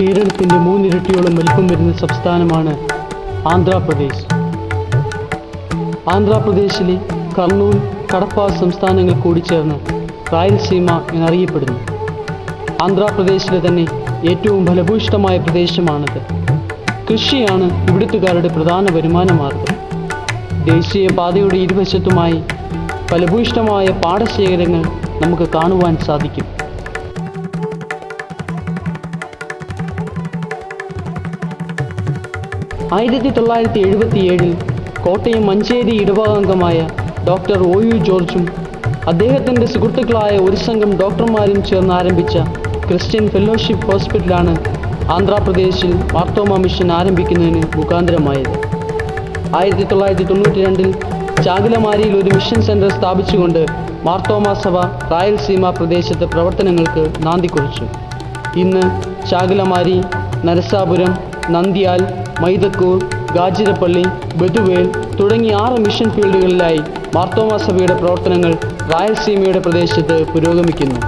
കേരളത്തിൻ്റെ 3 ഇരട്ടിയോളം വലിപ്പം വരുന്ന സംസ്ഥാനമാണ് ആന്ധ്രാപ്രദേശ്. ആന്ധ്രാപ്രദേശിലെ കർണൂൽ, കടപ്പ സംസ്ഥാനങ്ങൾ കൂടിച്ചേർന്ന് റായലസീമ എന്നറിയപ്പെടുന്നു. ആന്ധ്രാപ്രദേശിലെ തന്നെ ഏറ്റവും ഫലഭൂയിഷ്ഠമായ പ്രദേശമാണിത്. കൃഷിയാണ് ഇവിടുത്തുകാരുടെ പ്രധാന വരുമാന മാർഗം. ദേശീയ പാതയുടെ ഇരുവശത്തുമായി ഫലഭൂയിഷ്ഠമായ പാടശേഖരങ്ങൾ നമുക്ക് കാണുവാൻ സാധിക്കും. ആയിരത്തി 1977 കോട്ടയം മഞ്ചേരി ഇടവകാംഗമായ ഡോക്ടർ OU ജോർജും അദ്ദേഹത്തിൻ്റെ സുഹൃത്തുക്കളായ ഒരു സംഘം ഡോക്ടർമാരും ചേർന്ന് ആരംഭിച്ച ക്രിസ്ത്യൻ ഫെലോഷിപ്പ് ഹോസ്പിറ്റലാണ് ആന്ധ്രാപ്രദേശിൽ മാർത്തോമ മിഷൻ ആരംഭിക്കുന്നതിന് മുഖാന്തരമായത്. 1992 ചാഗലമാരിയിൽ ഒരു മിഷൻ സെൻറ്റർ സ്ഥാപിച്ചുകൊണ്ട് മാർത്തോമ സഭ റായലസീമ പ്രദേശത്തെ പ്രവർത്തനങ്ങൾക്ക് നാന്ദി കുറിച്ചു. ഇന്ന് ചാഗലമാരി, നരസാപുരം, നന്ദ്യാൽ, മൈദക്കൂർ, ഗാജിരപ്പള്ളി, ബെതുവേൽ തുടങ്ങി 6 മിഷൻ ഫീൽഡുകളിലായി മാർത്തോമ സഭയുടെ പ്രവർത്തനങ്ങൾ റായലസീമയുടെ പ്രദേശത്ത് പുരോഗമിക്കുന്നു.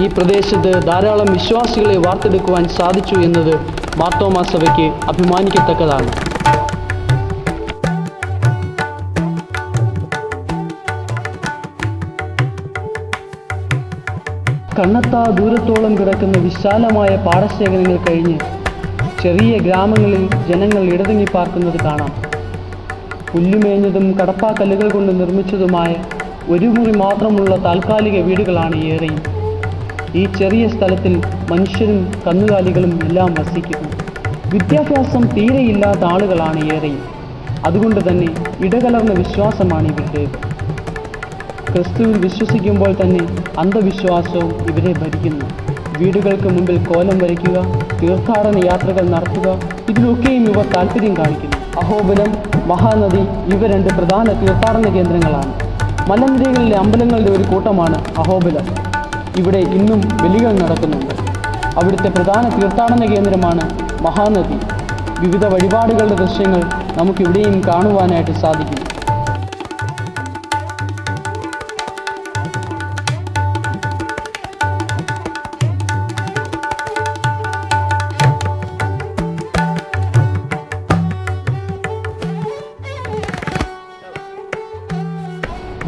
ഈ പ്രദേശത്ത് ധാരാളം വിശ്വാസികളെ വാർത്തെടുക്കുവാൻ സാധിച്ചു എന്നത് മാർത്തോമ സഭയ്ക്ക് അഭിമാനിക്കത്തക്കതാണ്. കണ്ണെത്താ ദൂരത്തോളം കിടക്കുന്ന വിശാലമായ പാടശേഖരങ്ങൾ കഴിഞ്ഞ് ചെറിയ ഗ്രാമങ്ങളിൽ ജനങ്ങൾ ഇടതിങ്ങി പാർക്കുന്നത് കാണാം. പുല്ലുമേഞ്ഞതും കടപ്പാക്കല്ലുകൾ കൊണ്ട് നിർമ്മിച്ചതുമായ ഒരു മുറി മാത്രമുള്ള താൽക്കാലിക വീടുകളാണ് ഏറെയും. ഈ ചെറിയ സ്ഥലത്തിൽ മനുഷ്യരും കന്നുകാലികളും എല്ലാം വസിക്കുന്നു. വിദ്യാഭ്യാസം തീരെയില്ലാത്ത ആളുകളാണ് ഏറെയും. അതുകൊണ്ട് തന്നെ ഇടകലർന്ന വിശ്വാസമാണ് ഇവരുടേത്. ക്രിസ്തുവിൽ വിശ്വസിക്കുമ്പോൾ തന്നെ അന്ധവിശ്വാസവും ഇവരെ ഭരിക്കുന്നു. വീടുകൾക്ക് മുമ്പിൽ കോലം വരയ്ക്കുക, തീർത്ഥാടന യാത്രകൾ നടത്തുക, ഇതിലൊക്കെയും ഇവർ താല്പര്യം കാണിക്കുന്നു. അഹോബിലം, മഹാനദി ഇവ 2 പ്രധാന തീർത്ഥാടന കേന്ദ്രങ്ങളാണ്. മലനിരകളിലെ അമ്പലങ്ങളുടെ ഒരു കൂട്ടമാണ് അഹോബിലം. ഇവിടെ ഇന്നും ബലികൾ നടക്കുന്നുണ്ട്. അവിടുത്തെ പ്രധാന തീർത്ഥാടന കേന്ദ്രമാണ് മഹാനദി. വിവിധ വഴിപാടുകളുടെ ദൃശ്യങ്ങൾ നമുക്കിവിടെയും കാണുവാനായിട്ട് സാധിക്കും.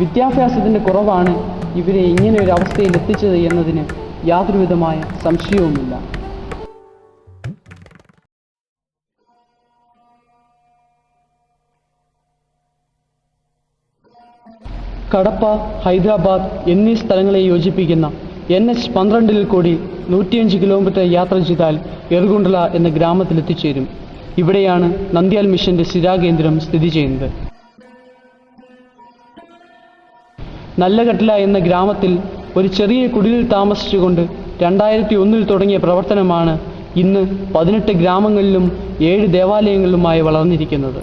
വിദ്യാഭ്യാസത്തിൻ്റെ കുറവാണ് ഇവരെ ഇങ്ങനെ ഒരു അവസ്ഥയിൽ എത്തിച്ചത് എന്നതിന് യാതൊരുവിധമായ സംശയവുമില്ല. കടപ്പ, ഹൈദരാബാദ് എന്നീ സ്ഥലങ്ങളെ യോജിപ്പിക്കുന്ന NH-12 കൂടി 105 കിലോമീറ്റർ യാത്ര ചെയ്താൽ എറുകുണ്ടല എന്ന ഗ്രാമത്തിൽ എത്തിച്ചേരും. ഇവിടെയാണ് നന്ദ്യാൽ മിഷന്റെ സ്ഥിരാകേന്ദ്രം സ്ഥിതി ചെയ്യുന്നത്. നല്ലകട്ടില എന്ന ഗ്രാമത്തിൽ ഒരു ചെറിയ കുടിലിൽ താമസിച്ചുകൊണ്ട് 2001 തുടങ്ങിയ പ്രവർത്തനമാണ് ഇന്ന് 18 ഗ്രാമങ്ങളിലും 7 ദേവാലയങ്ങളിലുമായി വളർന്നിരിക്കുന്നത്.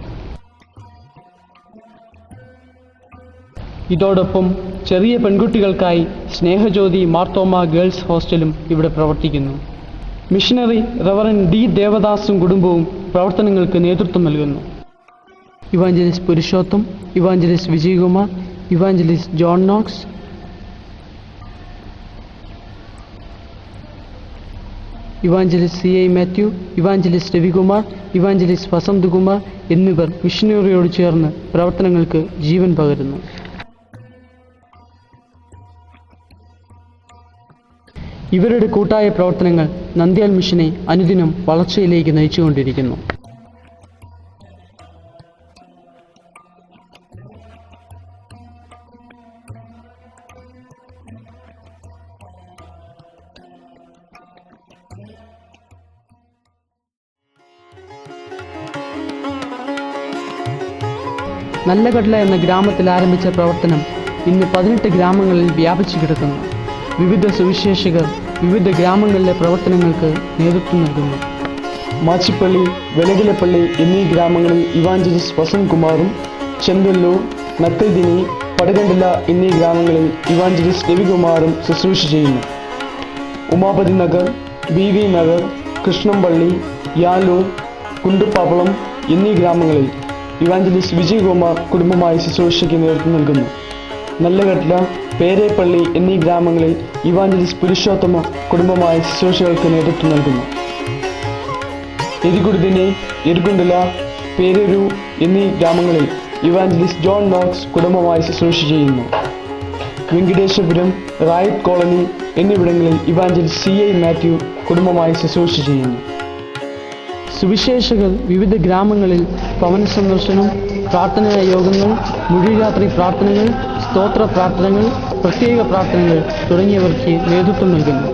ഇതോടൊപ്പം ചെറിയ പെൺകുട്ടികൾക്കായി സ്നേഹജ്യോതി മാർത്തോമ ഗേൾസ് ഹോസ്റ്റലും ഇവിടെ പ്രവർത്തിക്കുന്നു. Missionary reverend D. ദേവദാസും കുടുംബവും പ്രവർത്തനങ്ങൾക്ക് നേതൃത്വം നൽകുന്നു. Evangelist Purushottam, evangelist Vijayakumar, evangelist John Knox, evangelist CI Mathew, evangelist Ravikumar, evangelist Vasanthakumar എന്നിവർ മിഷനറിയോട് ചേർന്ന് പ്രവർത്തനങ്ങൾക്ക് ജീവൻ പകരുന്നു. ഇവരുടെ കൂട്ടായ പ്രവർത്തനങ്ങൾ നന്ദ്യാൽ മിഷനെ അനുദിനം വളർച്ചയിലേക്ക് നയിച്ചുകൊണ്ടിരിക്കുന്നു. നല്ലകട്ടില എന്ന ഗ്രാമത്തിൽ ആരംഭിച്ച പ്രവർത്തനം ഇന്ന് 18 ഗ്രാമങ്ങളിൽ വ്യാപിച്ചു കിടക്കുന്നു. വിവിധ സുവിശേഷകർ വിവിധ ഗ്രാമങ്ങളിലെ പ്രവർത്തനങ്ങൾക്ക് നേതൃത്വം നൽകുന്നു. മാച്ചിപ്പള്ളി, വെലകിലപ്പള്ളി എന്നീ ഗ്രാമങ്ങളിൽ ഇവാഞ്ചലിസ്റ്റ് വസന്ത് കുമാറും, ചെന്തല്ലൂർ, നക്കൽദിനി, പടകണ്ടില എന്നീ ഗ്രാമങ്ങളിൽ ഇവാഞ്ചലിസ്റ്റ് രവികുമാറും ശുശ്രൂഷ ചെയ്യുന്നു. ഉമാപതി നഗർ, BV നഗർ, കൃഷ്ണംപള്ളി, യാലൂർ, കുണ്ടുപ്പാപ്പളം എന്നീ ഗ്രാമങ്ങളിൽ ഇവാഞ്ചലിസ്റ്റ് വിജയകുമാർ കുടുംബമായി ശുശ്രൂഷയ്ക്ക് നേതൃത്വം നൽകുന്നു. നല്ലകട്ടില, പേരേപ്പള്ളി എന്നീ ഗ്രാമങ്ങളിൽ ഇവാഞ്ചലിസ്റ്റ് പുരുഷോത്തമ കുടുംബമായ ശുശ്രൂഷകൾക്ക് നേതൃത്വം നൽകുന്നു. എരികുടുതിനെ, എരുകുണ്ടല, പേരൂരു എന്നീ ഗ്രാമങ്ങളിൽ ഇവാഞ്ചലിസ്റ്റ് ജോൺ നോക്സ് കുടുംബമായി ശുശ്രൂഷ ചെയ്യുന്നു. വെങ്കിടേശപുരം, റായത്ത് കോളനി എന്നിവിടങ്ങളിൽ ഇവാഞ്ചലിസ്റ്റ് CI മാത്യു കുടുംബമായി ശുശ്രൂഷ ചെയ്യുന്നു. സുവിശേഷകർ വിവിധ ഗ്രാമങ്ങളിൽ ഭവന സന്ദർശനം, പ്രാർത്ഥനാ യോഗങ്ങൾ, മുഴുരാത്രി പ്രാർത്ഥനകൾ, സ്തോത്ര പ്രാർത്ഥനകൾ, പ്രത്യേക പ്രാർത്ഥനകൾ തുടങ്ങിയവർക്ക് നേതൃത്വം നൽകുന്നു.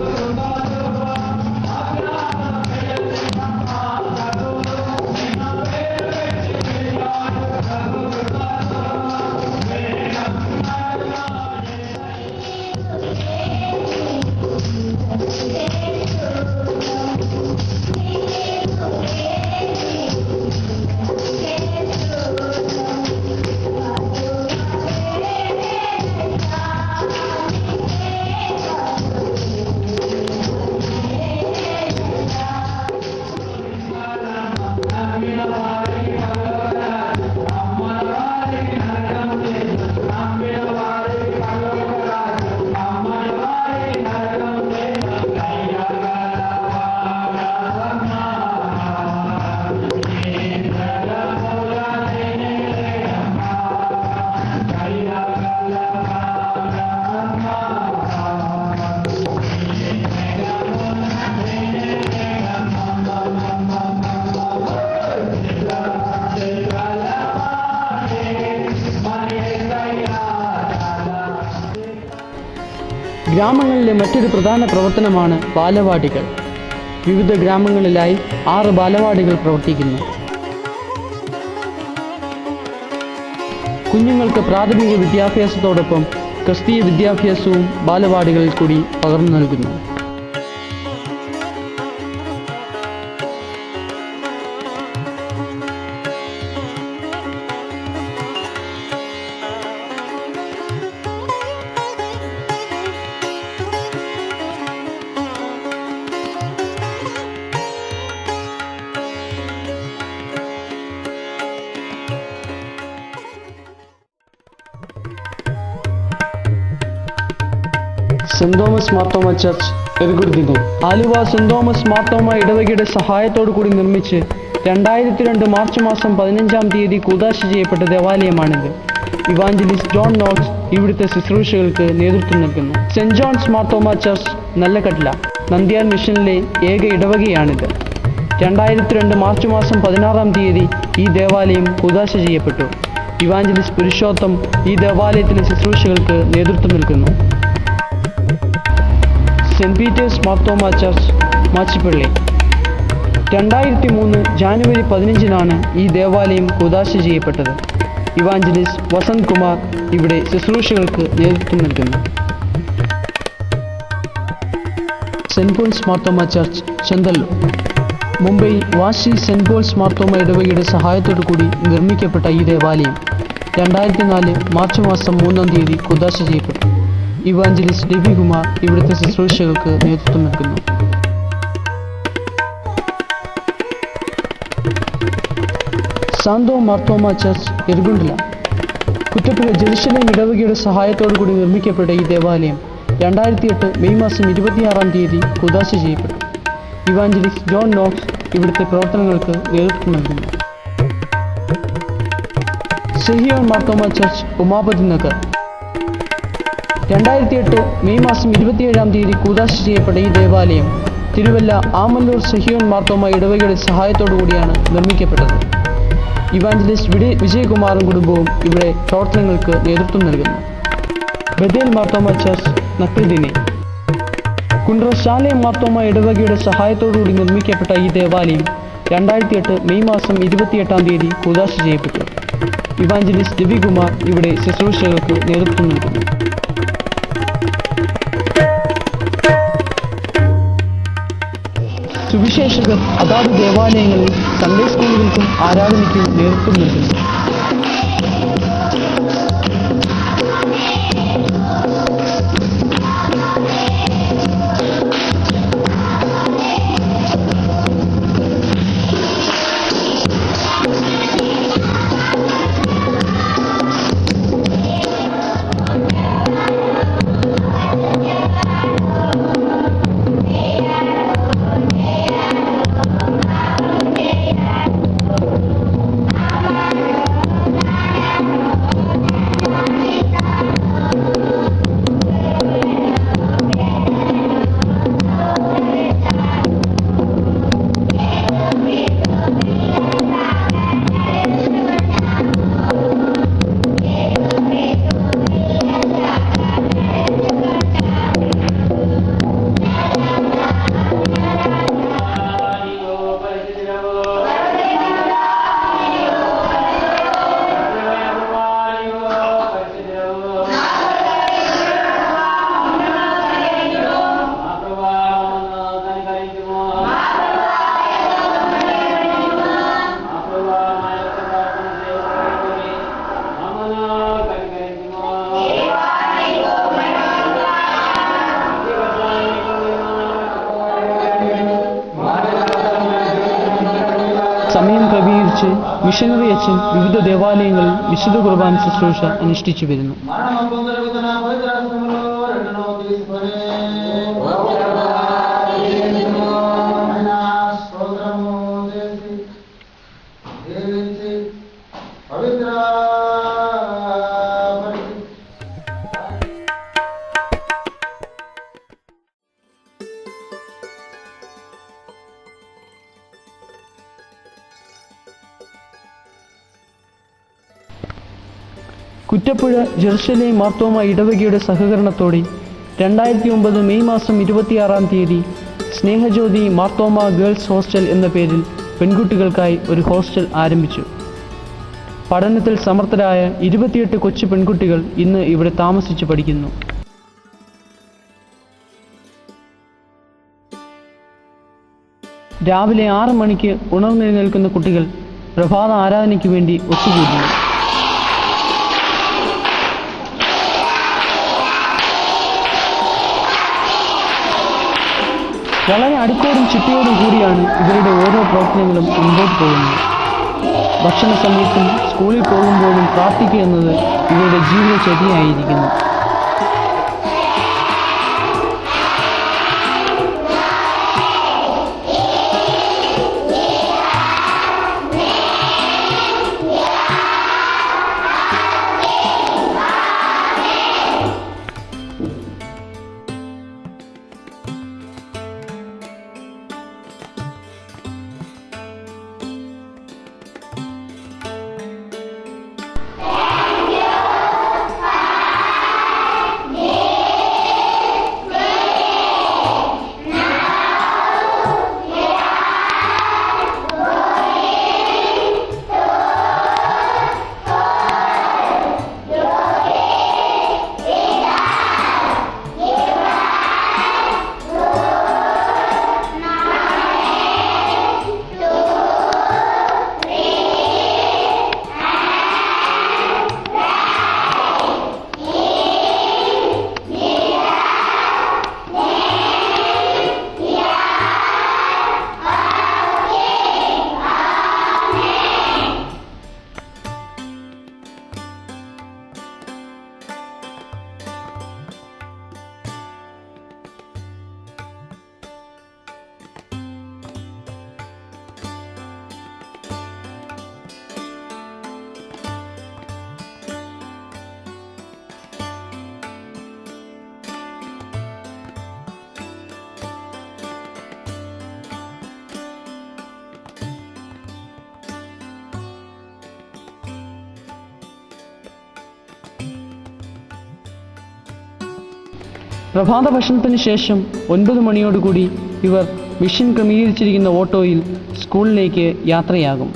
ഗ്രാമങ്ങളിലെ മറ്റൊരു പ്രധാന പ്രവർത്തനമാണ് ബാലവാടികൾ. വിവിധ ഗ്രാമങ്ങളിലായി 6 ബാലവാടികൾ പ്രവർത്തിക്കുന്നു. കുഞ്ഞുങ്ങൾക്ക് പ്രാഥമിക വിദ്യാഭ്യാസത്തോടൊപ്പം ക്രിസ്തീയ വിദ്യാഭ്യാസവും ബാലവാടികളിൽ കൂടി പകർന്നു നൽകുന്നു. സെന്റ് തോമസ് മാർത്തോമ ചർച്ച് എരുകുടുതിനെ ആലുവ സെന്റ് തോമസ് മാർത്തോമ ഇടവകയുടെ സഹായത്തോടു കൂടി നിർമ്മിച്ച് 2002 മാർച്ച് മാസം 15-ാം തീയതി കൂദാശ ചെയ്യപ്പെട്ട ദേവാലയമാണിത്. ഇവാഞ്ചലിസ്റ്റ് ജോൺ നോക്സ് ഇവിടുത്തെ ശുശ്രൂഷകൾക്ക് നേതൃത്വം നൽകുന്നു. Saint John's Marthoma church Nallakatla Nandyal മിഷനിലെ ഏക ഇടവകയാണിത്. 2002 മാർച്ച് മാസം 16-ാം തീയതി ഈ ദേവാലയം കൂദാശ ചെയ്യപ്പെട്ടു. ഇവാഞ്ചലിസ്റ്റ് പുരുഷോത്തം ഈ ദേവാലയത്തിലെ ശുശ്രൂഷകൾക്ക് നേതൃത്വം നൽകുന്നു. Saint Peter's Marthoma church Machippally 2003 January 15-നാണ് ഈ ദേവാലയം കൂദാശ ചെയ്യപ്പെട്ടത്. ഇവാഞ്ചലിസ്റ്റ് വസന്ത് കുമാർ ഇവിടെ ശുശ്രൂഷകൾക്ക് നേതൃത്വം നൽകുന്നു. Saint Paul's Marthoma church Chenthallur Mumbai Vashi saint Paul's Marthoma ഇടവകയുടെ സഹായത്തോടു കൂടി നിർമ്മിക്കപ്പെട്ട ഈ ദേവാലയം 2004 മാർച്ച് മാസം 3-ാം തീയതി കൂദാശ ചെയ്യപ്പെട്ടു. ഇവാഞ്ചലിസ്റ്റ് രവികുമാർ ഇവിടുത്തെ ശുശ്രൂഷകൾക്ക് നേതൃത്വം നൽകുന്നു. സാന്തോ മാർത്തോമ ചർച്ച് എരുകുണ്ടല കുറ്റപ്പുഴ ജെറുസലേം ഇടവകയുടെ സഹായത്തോടു കൂടി നിർമ്മിക്കപ്പെട്ട ഈ ദേവാലയം 2008 മെയ് മാസം 26-ാം തീയതി കൂദാശ ചെയ്യപ്പെട്ടു. ഇവാഞ്ചലിസ്റ്റ് ജോൺ നോക്സ് ഇവിടുത്തെ പ്രവർത്തനങ്ങൾക്ക് നേതൃത്വം നൽകുന്നു. സെഹിയോൻ മാർത്തോമ ചർച്ച് ഉമാപതി നഗർ 2008 മെയ് മാസം 27-ാം തീയതി കൂദാശ ചെയ്യപ്പെട്ട ഈ ദേവാലയം തിരുവല്ല ആമല്ലൂർ സെഹിയോൻ മാർത്തോമ ഇടവകയുടെ സഹായത്തോടു കൂടിയാണ് നിർമ്മിക്കപ്പെട്ടത്. ഇവാഞ്ചലിസ്റ്റ് വിജയകുമാറും കുടുംബവും ഇവിടെ പ്രവർത്തനങ്ങൾക്ക് നേതൃത്വം നൽകുന്നു. ബദേൽ മാർത്തോമ ചർച്ച് നക്കൽദിനെ കുണ്ട്രശാലയം മാർത്തോമ ഇടവകയുടെ സഹായത്തോടു കൂടി നിർമ്മിക്കപ്പെട്ട ഈ ദേവാലയം 2008 മെയ് മാസം 28-ാം തീയതി കൂദാശ ചെയ്യപ്പെട്ടു. ഇവാഞ്ചലിസ്റ്റ് രവികുമാർ ഇവിടെ ശുശ്രൂഷകൾക്ക് നേതൃത്വം നൽകുന്നു. സുവിശേഷകർ അതാത് ദേവാലയങ്ങളിൽ സൺഡേ സ്കൂളുകൾക്കും ആരാധനയ്ക്കും നേതൃത്വം നൽകുന്നു. സമയം ക്രമീകരിച്ച് മിഷനറി അച്ഛൻ വിവിധ ദേവാലയങ്ങളിൽ വിശുദ്ധ കുർബാന ശുശ്രൂഷ അനുഷ്ഠിച്ചു വരുന്നു. കുറ്റപ്പുഴ ജെറുസലേം മാർത്തോമ ഇടവകയുടെ സഹകരണത്തോടെ 2009 മെയ് മാസം 26-ാം തീയതി സ്നേഹജ്യോതി മാർത്തോമ ഗേൾസ് ഹോസ്റ്റൽ എന്ന പേരിൽ പെൺകുട്ടികൾക്കായി ഒരു ഹോസ്റ്റൽ ആരംഭിച്ചു. പഠനത്തിൽ സമർത്ഥരായ 28 കൊച്ചു പെൺകുട്ടികൾ ഇന്ന് ഇവിടെ താമസിച്ച് പഠിക്കുന്നു. രാവിലെ 6 മണിക്ക് ഉണർന്നെഴുന്നേൽക്കുന്ന കുട്ടികൾ പ്രഭാത ആരാധനയ്ക്ക് വേണ്ടി ഒത്തുകൂടുന്നു. വളരെ അടുക്കോടും ചിട്ടയോടും കൂടിയാണ് ഇവരുടെ ഓരോ പ്രവർത്തനങ്ങളും മുമ്പോട്ട് പോകുന്നത്. ഭക്ഷണ സമയത്തും സ്കൂളിൽ പോകുമ്പോഴും പ്രാർത്ഥിക്കുക എന്നത് ഇവരുടെ ജീവിതചര്യയായിരിക്കുന്നു. പ്രഭാത ഭക്ഷണത്തിന് ശേഷം 9 മണിയോടുകൂടി ഇവർ മിഷൻ ക്രമീകരിച്ചിരിക്കുന്ന ഓട്ടോയിൽ സ്കൂളിലേക്ക് യാത്രയാകും.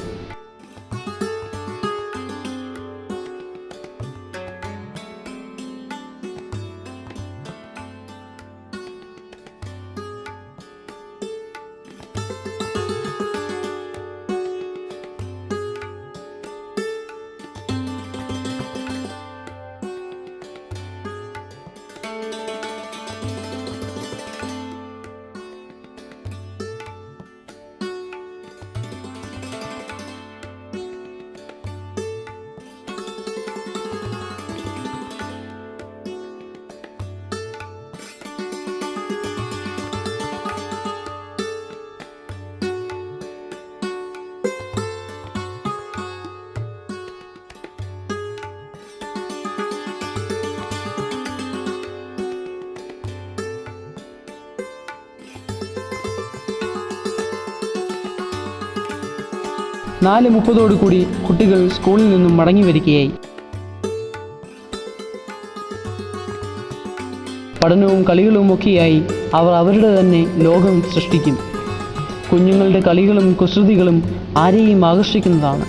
നാല് 30 കുട്ടികൾ സ്കൂളിൽ നിന്നും മടങ്ങി വരികയായി. പഠനവും കളികളുമൊക്കെയായി അവർ അവരുടെ തന്നെ ലോകം സൃഷ്ടിക്കും. കുഞ്ഞുങ്ങളുടെ കളികളും കുസൃതികളും ആരെയും ആകർഷിക്കുന്നതാണ്.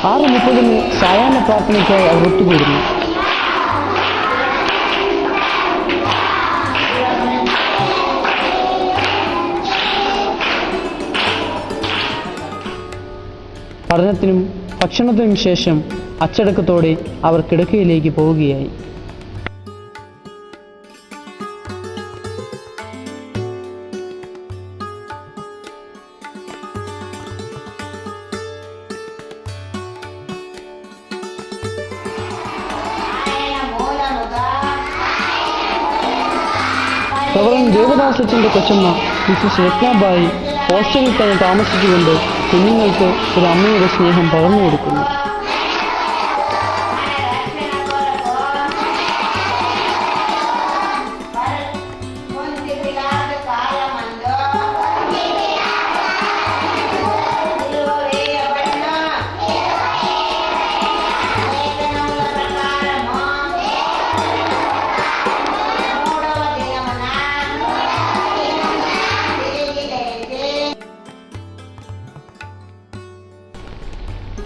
6:30 സായാഹ്ന പ്രാർത്ഥനയ്ക്കായി അവർ ഒത്തുകൂടുന്നു. പഠനത്തിനും ഭക്ഷണത്തിനും ശേഷം അച്ചടക്കത്തോടെ അവർ കിടക്കയിലേക്ക് പോവുകയായി. റവറൻഡ് ദേവദാസ് അച്ഛൻ്റെ കൊച്ചമ്മ മിസ്സസ് രത്നാബായി ഹോസ്റ്റലിൽ തന്നെ താമസിച്ചുകൊണ്ട് കുഞ്ഞുങ്ങൾക്ക് ഒരു അമ്മയുടെ സ്നേഹം പകർന്നു കൊടുക്കുന്നു.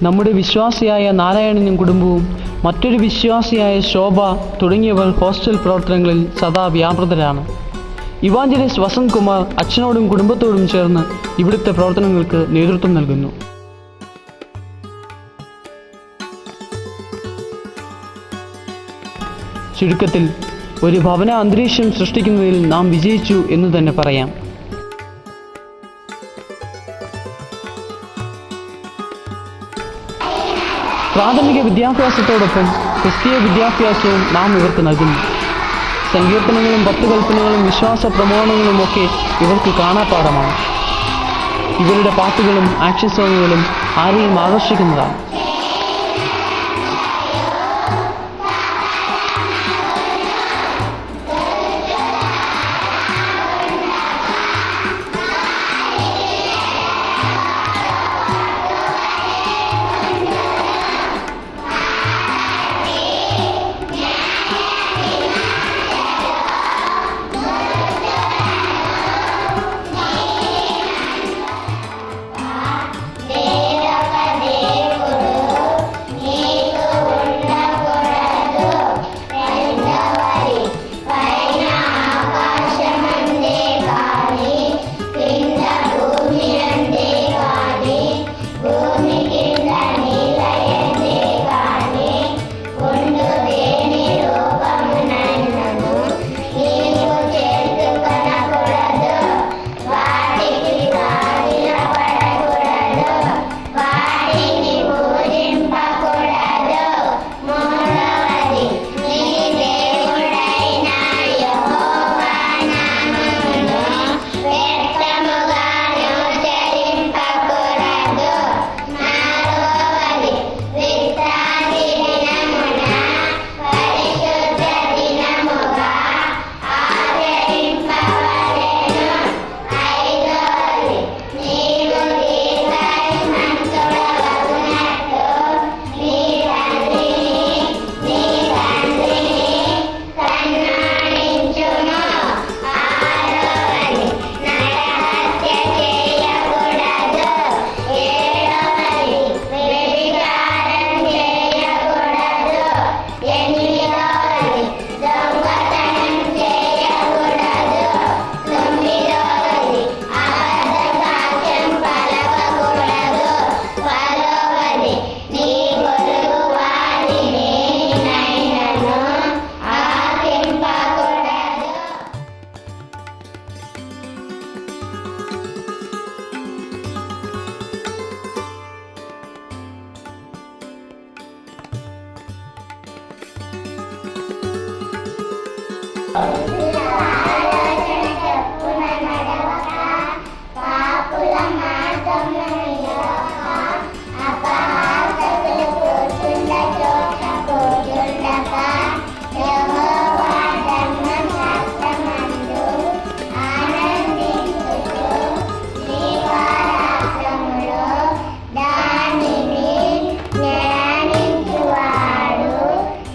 നമ്മുടെ വിശ്വാസിയായ നാരായണനും കുടുംബവും മറ്റൊരു വിശ്വാസിയായ ശോഭ തുടങ്ങിയവർ ഹോസ്റ്റൽ പ്രവർത്തനങ്ങളിൽ സദാ വ്യാപൃതരാണ്. ഇവാഞ്ചലിസ്റ്റ് വസന്ത് കുമാർ അച്ഛനോടും കുടുംബത്തോടും ചേർന്ന് ഇവിടുത്തെ പ്രവർത്തനങ്ങൾക്ക് നേതൃത്വം നൽകുന്നു. ചുരുക്കത്തിൽ ഒരു ഭവന അന്തരീക്ഷം സൃഷ്ടിക്കുന്നതിൽ നാം വിജയിച്ചു എന്ന് തന്നെ പറയാം. പ്രാഥമിക വിദ്യാഭ്യാസത്തോടൊപ്പം ക്രിസ്തീയ വിദ്യാഭ്യാസവും നാം ഇവർക്ക് നൽകുന്നു. സങ്കീർത്തനങ്ങളും 10 കൽപ്പനകളും വിശ്വാസ പ്രമാണങ്ങളുമൊക്കെ ഇവർക്ക് കാണാപ്പാഠമാണ്. ഇവരുടെ പാട്ടുകളും ആക്ഷൻ സോങ്ങുകളും ആരെയും ആകർഷിക്കുന്നതാണ്.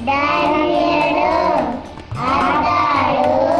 ధన్యుడు అతడు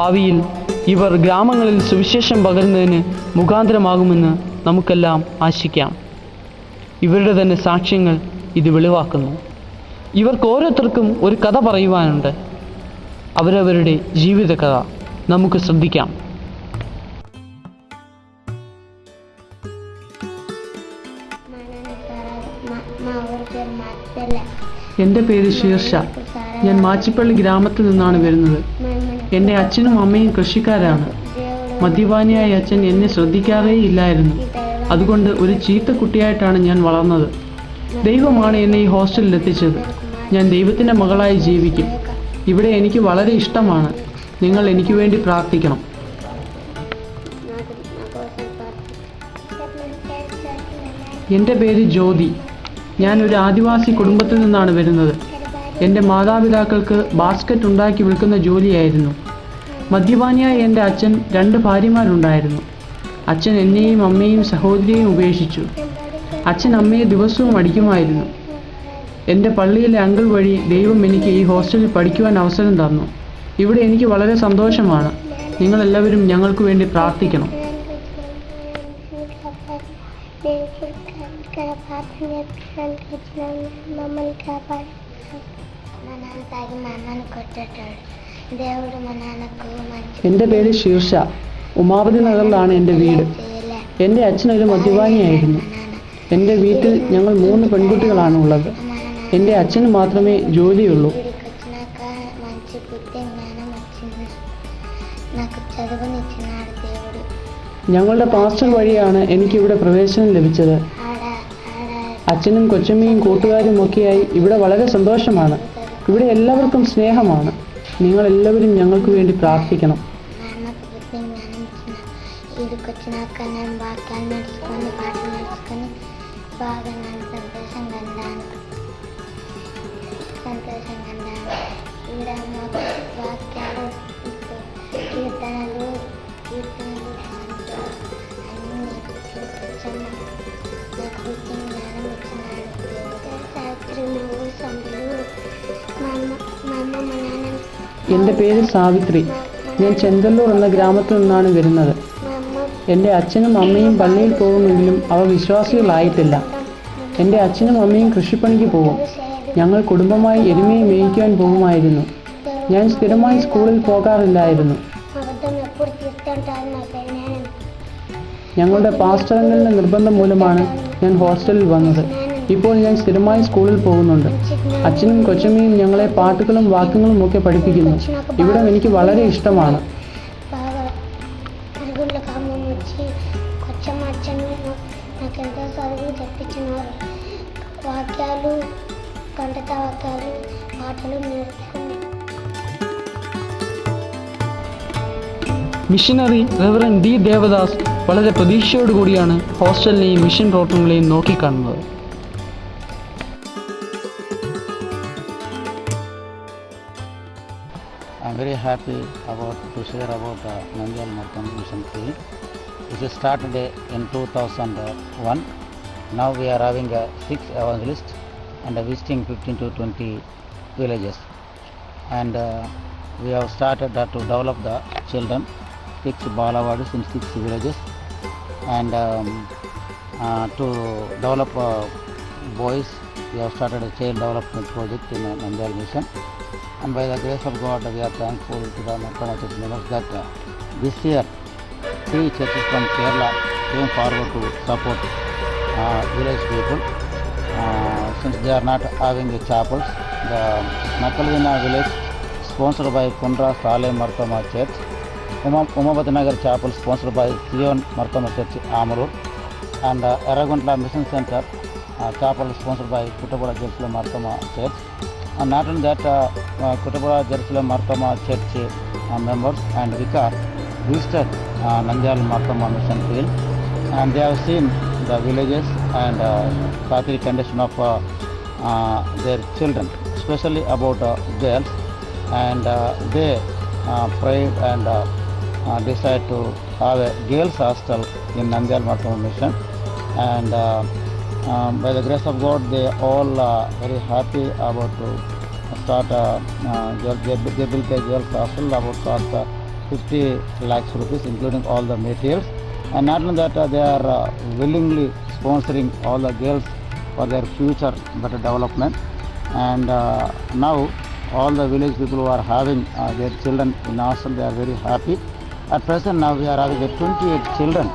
ഭാവിയിൽ ഇവർ ഗ്രാമങ്ങളിൽ സുവിശേഷം പകരുന്നതിന് മുഖാന്തരമാകുമെന്ന് നമുക്കെല്ലാം ആശിക്കാം. ഇവരുടെ തന്നെ സാക്ഷ്യങ്ങൾ ഇത് വെളിവാക്കുന്നു. ഇവർക്ക് ഓരോരുത്തർക്കും ഒരു കഥ പറയുവാനുണ്ട്. അവരവരുടെ ജീവിത കഥ നമുക്ക് ശ്രദ്ധിക്കാം. എൻ്റെ പേര് ശീർഷ. ഞാൻ മാച്ചിപ്പള്ളി ഗ്രാമത്തിൽ നിന്നാണ് വരുന്നത്. എൻ്റെ അച്ഛനും അമ്മയും കൃഷിക്കാരാണ്. മദ്യപാനിയായ അച്ഛൻ എന്നെ ശ്രദ്ധിക്കാറേ ഇല്ലായിരുന്നു. അതുകൊണ്ട് ഒരു ചീത്ത കുട്ടിയായിട്ടാണ് ഞാൻ വളർന്നത്. ദൈവമാണ് എന്നെ ഈ ഹോസ്റ്റലിൽ എത്തിച്ചത്. ഞാൻ ദൈവത്തിൻ്റെ മകളായി ജീവിക്കും. ഇവിടെ എനിക്ക് വളരെ ഇഷ്ടമാണ്. നിങ്ങൾ എനിക്ക് വേണ്ടി പ്രാർത്ഥിക്കണം. എൻ്റെ പേര് ജ്യോതി. ഞാൻ ഒരു ആദിവാസി കുടുംബത്തിൽ നിന്നാണ് വരുന്നത്. എൻ്റെ മാതാപിതാക്കൾക്ക് ബാസ്ക്കറ്റ് ഉണ്ടാക്കി വിൽക്കുന്ന ജോലിയായിരുന്നു. മദ്യപാനിയായ എൻ്റെ അച്ഛൻ 2 ഭാര്യമാരുണ്ടായിരുന്നു. അച്ഛൻ എന്നെയും അമ്മയും സഹോദരിയെയും ഉപേക്ഷിച്ചു. അച്ഛൻ അമ്മയെ ദിവസവും അടിക്കുമായിരുന്നു. എൻ്റെ പള്ളിയിലെ അങ്കിൾ വഴി ദൈവം എനിക്ക് ഈ ഹോസ്റ്റലിൽ പഠിക്കുവാൻ അവസരം തന്നു. ഇവിടെ എനിക്ക് വളരെ സന്തോഷമാണ്. നിങ്ങളെല്ലാവരും ഞങ്ങൾക്ക് വേണ്ടി പ്രാർത്ഥിക്കണം. എൻ്റെ പേര് ശീർഷ. ഉമാപതി നഗറിലാണ് എൻ്റെ വീട്. എൻ്റെ അച്ഛനൊരു മദ്യപാനിയായിരുന്നു. എൻ്റെ വീട്ടിൽ ഞങ്ങൾ 3 പെൺകുട്ടികളാണ് ഉള്ളത്. എൻ്റെ അച്ഛന് മാത്രമേ ജോലിയുള്ളൂ. ഞങ്ങളുടെ പാസ്റ്റർ വഴിയാണ് എനിക്കിവിടെ പ്രവേശനം ലഭിച്ചത്. അച്ഛനും കൊച്ചമ്മയും കൂട്ടുകാരും ഒക്കെയായി ഇവിടെ വളരെ സന്തോഷമാണ്. ഇവിടെ എല്ലാവർക്കും സ്നേഹമാണ്. നിങ്ങളെല്ലാവരും ഞങ്ങൾക്ക് വേണ്ടി പ്രാർത്ഥിക്കണം. എൻ്റെ പേര് സാവിത്രി. ഞാൻ ചെന്തല്ലൂർ എന്ന ഗ്രാമത്തിൽ നിന്നാണ് വരുന്നത്. എൻ്റെ അച്ഛനും അമ്മയും പള്ളിയിൽ പോകുമെങ്കിലും അവർ വിശ്വാസികളായിട്ടില്ല. എൻ്റെ അച്ഛനും അമ്മയും കൃഷിപ്പണിക്ക് പോകും. ഞങ്ങൾ കുടുംബമായി എരുമയെ മേയ്ക്കുവാൻ പോകുമായിരുന്നു. ഞാൻ സ്ഥിരമായി സ്കൂളിൽ പോകാറില്ലായിരുന്നു. ഞങ്ങളുടെ പാസ്റ്ററങ്ങളുടെ നിർബന്ധം മൂലമാണ് ഞാൻ ഹോസ്റ്റലിൽ വന്നത്. ഇപ്പോൾ ഞാൻ സ്ഥിരമായി സ്കൂളിൽ പോകുന്നുണ്ട്. അച്ഛനും കൊച്ചമ്മയും ഞങ്ങളെ പാട്ടുകളും വാക്യങ്ങളും ഒക്കെ പഠിപ്പിക്കുന്നു. ഇവിടം എനിക്ക് വളരെ ഇഷ്ടമാണ്. മിഷനറി റെവറൻ ഡി ദേവദാസ് വളരെ പ്രതീക്ഷയോടുകൂടിയാണ് ഹോസ്റ്റലിനെയും മിഷൻ പ്രവർത്തനങ്ങളെയും നോക്കിക്കാണുന്നത്. I'm very happy to share about Nandyal Martham Mission Field, which is started in 2001. Now we are having 6 evangelists and visiting 15 to 20 villages. And we have started to develop the children, 6 Balawadis in 6 villages. And to develop boys, we have started a child development project in Nandyal Mission. And by the grace of God, we are thankful to the Martham Church members that this year 3 churches from Kerala came forward to support village people. Since they are not having the chapels, the Nakalvina village sponsored by Kundra Salem Marthama Church, Umabati Nagar Chapel sponsored by Zion Marthama Church Amarur, and Eraguntla Mission Center chapel sponsored by Kutabura Jerusalem Marthama Church. And not only that, Kutabura Jerusalem Marthama Church members and vicar visited Nandyal Marthama Mission Field, and they have seen the villages and Catholic condition of their children, especially about girls, and they prayed and decided to have a girls hostel in Nandyal Marthama Mission. And by the grace of God, they all very happy about to start. They built a girls hostel about start 50 lakhs rupees, including all the materials. And not only that, they are willingly sponsoring all the girls for their future better development. And now all the village people who are having their children in hostel, they are very happy. At present, now we are having 28 children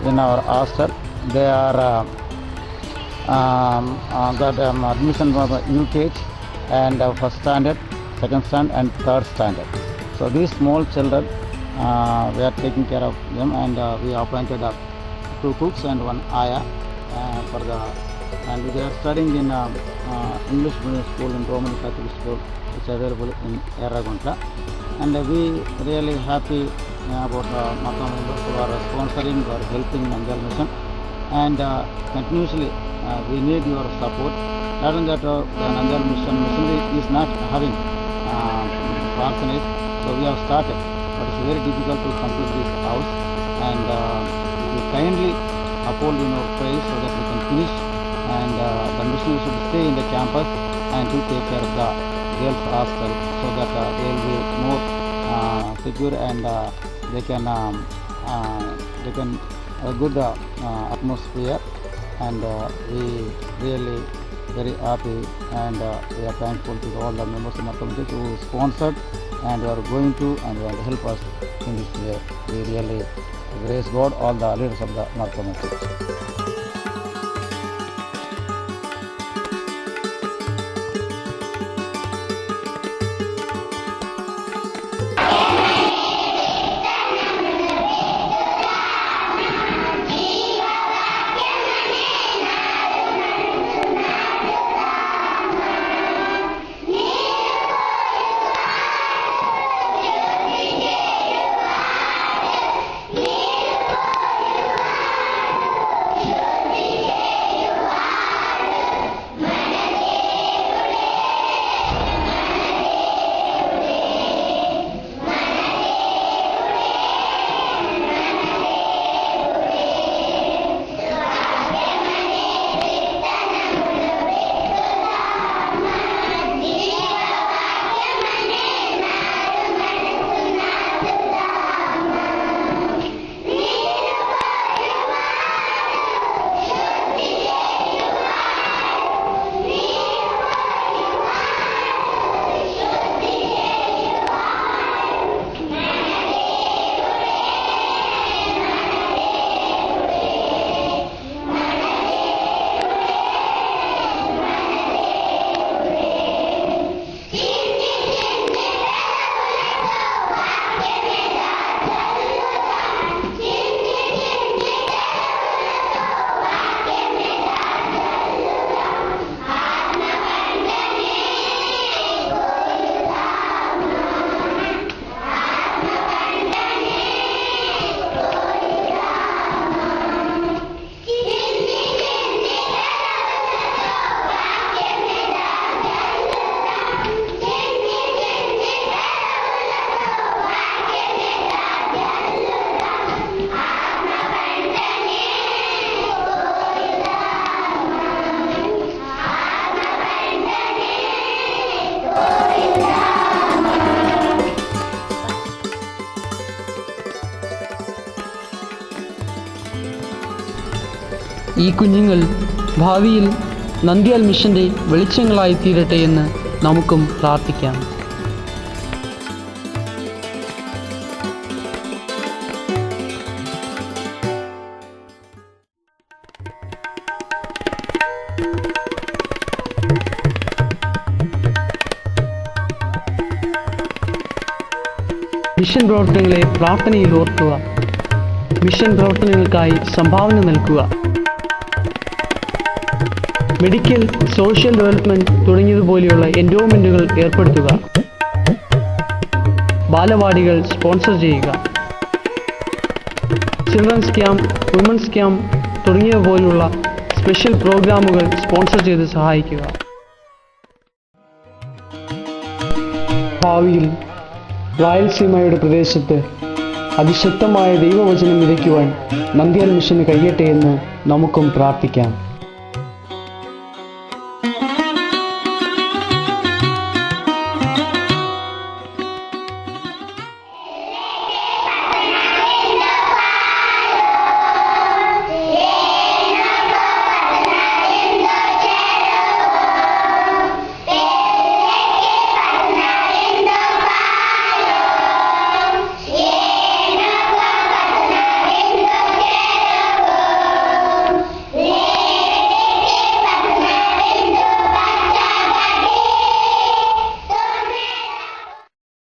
in our hostel. They are got admission for UKG and first standard, second standard, and third standard. So these small children, we are taking care of them, and we appointed 2 cooks and 1 ayah for the. And they are studying in English medium school in Roman Catholic school, which is available in Erragunta. And we really happy about Martha members who are sponsoring or helping Nandyal Mission. And continuously we need your support. Not only that, the Nandyal Mission is not having parsonage, so we have started, but it's very difficult to complete this house. And we kindly uphold in our praise so that we can finish. And the mission should stay in the campus and to take care of the girls' hostel so that they will be more secure, and they can a good atmosphere. And we really very happy, and we are thankful to all the members of Martha Mission who sponsored and who are going to and will help us in this way. We really praise God, all the leaders of the Martha Mission. ഈ കുഞ്ഞുങ്ങൾ ഭാവിയിൽ നന്ദ്യാൽ മിഷൻ്റെ വെളിച്ചങ്ങളായി തീരട്ടെ എന്ന് നമുക്കും പ്രാർത്ഥിക്കാം. Mission പ്രവർത്തനങ്ങളെ പ്രാർത്ഥനയിൽ ഓർക്കുക. മിഷൻ പ്രവർത്തനങ്ങൾക്കായി സംഭാവന നൽകുക. മെഡിക്കൽ, സോഷ്യൽ ഡെവലപ്മെൻറ്റ് തുടങ്ങിയതുപോലെയുള്ള എൻഡോവ്മെൻറ്റുകൾ ഏർപ്പെടുത്തുക. ബാലവാടികൾ സ്പോൺസർ ചെയ്യുക. ചിൽഡ്രൻസ് ക്യാമ്പ്, വുമൻസ് ക്യാമ്പ് തുടങ്ങിയവ പോലുള്ള സ്പെഷ്യൽ പ്രോഗ്രാമുകൾ സ്പോൺസർ ചെയ്ത് സഹായിക്കുക. ഭാവിയിൽ റായലസീമയുടെ പ്രദേശത്ത് അതിശക്തമായ ദൈവവചനം വിതയ്ക്കുവാൻ നന്ദ്യാൽ മിഷന് കഴിയട്ടെ എന്ന് നമുക്കും പ്രാർത്ഥിക്കാം.